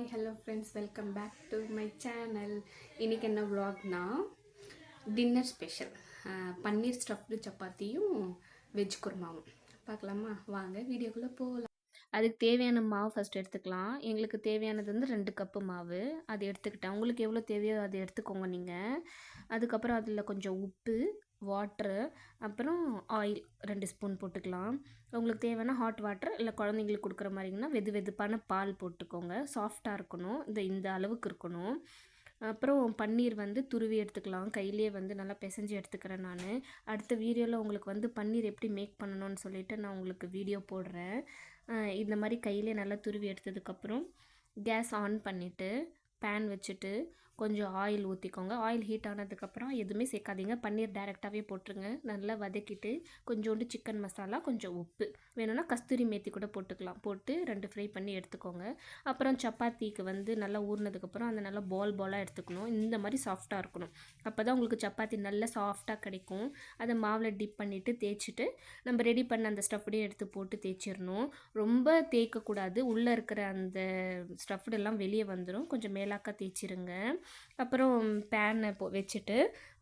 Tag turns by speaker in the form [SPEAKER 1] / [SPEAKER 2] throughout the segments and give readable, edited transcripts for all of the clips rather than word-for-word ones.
[SPEAKER 1] Hi hello friends, welcome back to my channel. இன்றைக்கி என்ன vlogனா டின்னர் ஸ்பெஷல் பன்னீர் ஸ்டஃப்டு சப்பாத்தியும் வெஜ் குருமாவும் பார்க்கலாமா? வாங்க வீடியோக்குள்ளே போகலாம். அதுக்கு தேவையான மாவு ஃபஸ்ட் எடுத்துக்கலாம். எங்களுக்கு தேவையானது வந்து 2 கப்பு மாவு, அது எடுத்துக்கிட்டேன். உங்களுக்கு எவ்வளோ தேவையோ அதை எடுத்துக்கோங்க நீங்கள். அதுக்கப்புறம் அதில் கொஞ்சம் உப்பு, வாட்ரு, அப்புறம் ஆயில் 2 ஸ்பூன் போட்டுக்கலாம். உங்களுக்கு தேவைன்னா ஹாட் வாட்டர், இல்லை குழந்தைங்களுக்கு கொடுக்குற மாதிரிங்கன்னா வெதுவெதுப்பான பால் போட்டுக்கோங்க. சாஃப்டாக இருக்கணும், இந்த அளவுக்கு இருக்கணும். அப்புறம் பன்னீர் வந்து துருவி எடுத்துக்கலாம். கையிலே வந்து நல்லா பிசைஞ்சு எடுத்துக்கிறேன் நான். அடுத்த வீடியோவில் உங்களுக்கு வந்து பன்னீர் எப்படி மேக் பண்ணணும்னு சொல்லிட்டு நான் உங்களுக்கு வீடியோ போடுறேன். இந்த மாதிரி கையிலே நல்லா துருவி எடுத்ததுக்கப்புறம் கேஸ் ஆன் பண்ணிவிட்டு பேன் வச்சுட்டு கொஞ்சம் ஆயில் ஊற்றிக்கோங்க. ஆயில் ஹீட் ஆனதுக்கப்புறம் எதுவுமே சேர்க்காதீங்க, பன்னீர் டைரெக்டாகவே போட்டுருங்க. நல்லா வதக்கிட்டு கொஞ்சோண்டு சிக்கன் மசாலா, கொஞ்சம் உப்பு, வேணும்னா கஸ்தூரி மேத்தி கூட போட்டுக்கலாம். போட்டு 2 ஃப்ரை பண்ணி எடுத்துக்கோங்க. அப்புறம் சப்பாத்திக்கு வந்து நல்லா ஊறினதுக்கப்புறம் அந்த நல்லா பாலாக எடுத்துக்கணும். இந்த மாதிரி சாஃப்டாக இருக்கணும். அப்போ தான் உங்களுக்கு சப்பாத்தி நல்லா சாஃப்டாக கிடைக்கும். அதை மாவில் டிப் பண்ணிவிட்டு தேய்ச்சிட்டு நம்ம ரெடி பண்ண அந்த ஸ்டஃப்டையும் எடுத்து போட்டு தேய்ச்சிடணும். ரொம்ப தேய்க்கக்கூடாது, உள்ளே இருக்கிற அந்த ஸ்டஃப்டெல்லாம் வெளியே வந்துடும். கொஞ்சம் மேலாக்க தேய்ச்சிருங்க. அப்புறம் பேனை வச்சுட்டு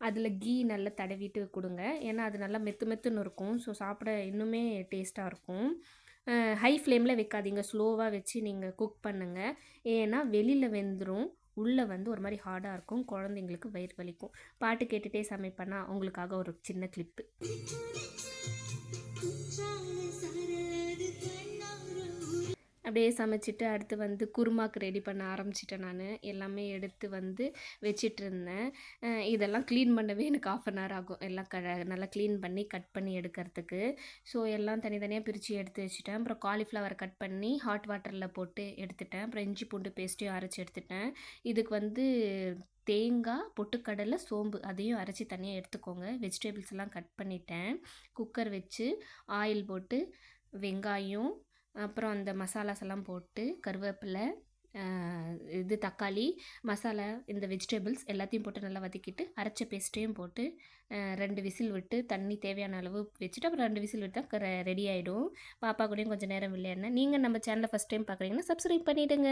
[SPEAKER 1] அதில் கீ நல்லா தடவிட்டு கொடுங்க. ஏன்னா அது நல்லா மெத்து மெத்துன்னு இருக்கும். ஸோ சாப்பிட இன்னுமே டேஸ்ட்டாக இருக்கும். ஹை ஃப்ளேமில் வைக்காதீங்க, ஸ்லோவாக வச்சு நீங்கள் குக் பண்ணுங்கள். ஏன்னா வெளியில் வெந்துடும், உள்ளே வந்து ஒரு மாதிரி ஹார்டாக இருக்கும், குழந்தைங்களுக்கு வயிறு வலிக்கும். பாட்டு கேட்டுகிட்டே சமைப்பேன்னா உங்களுக்காக ஒரு சின்ன கிளிப்பு. அப்படியே சமைச்சிட்டு அடுத்து வந்து குருமாக்கு ரெடி பண்ண ஆரம்பிச்சிட்டேன். நான் எல்லாமே எடுத்து வந்து வச்சிட்டு இருந்தேன். இதெல்லாம் க்ளீன் பண்ணவே எனக்கு 1/2 hour ஆகும். எல்லாம் நல்லா க்ளீன் பண்ணி கட் பண்ணி எடுக்கிறதுக்கு. ஸோ எல்லாம் தனித்தனியாக பிரித்து எடுத்து வச்சுட்டேன். அப்புறம் காலிஃப்ளவர் கட் பண்ணி ஹாட் வாட்டரில் போட்டு எடுத்துட்டேன். அப்புறம் இஞ்சி பூண்டு பேஸ்ட்டையும் அரைச்சி எடுத்துட்டேன். இதுக்கு வந்து தேங்காய், பொட்டுக்கடலை, சோம்பு அதையும் அரைச்சி தனியாக எடுத்துக்கோங்க. வெஜிடபிள்ஸ் எல்லாம் கட் பண்ணிட்டேன். குக்கர் வச்சு ஆயில் போட்டு வெங்காயம், அப்புறம் அந்த மசாலாஸ் எல்லாம் போட்டு கருவேப்பிலை, தக்காளி, மசாலா, இந்த வெஜிடபிள்ஸ் எல்லாத்தையும் போட்டு நல்லா வதக்கிட்டு அரைச்ச பேஸ்ட்டையும் போட்டு 2 விசில் விட்டு தண்ணி தேவையான அளவு வச்சுட்டு அப்புறம் 2 விசில் விட்டால் ரெடி ஆகிடும். பாப்பா கூடயும் கொஞ்சம் நேரம் விளையாடினேன். நீங்கள் நம்ம சேனலை ஃபஸ்ட் டைம் பார்க்குறீங்கன்னா சப்ஸ்கிரைப் பண்ணிவிடுங்க.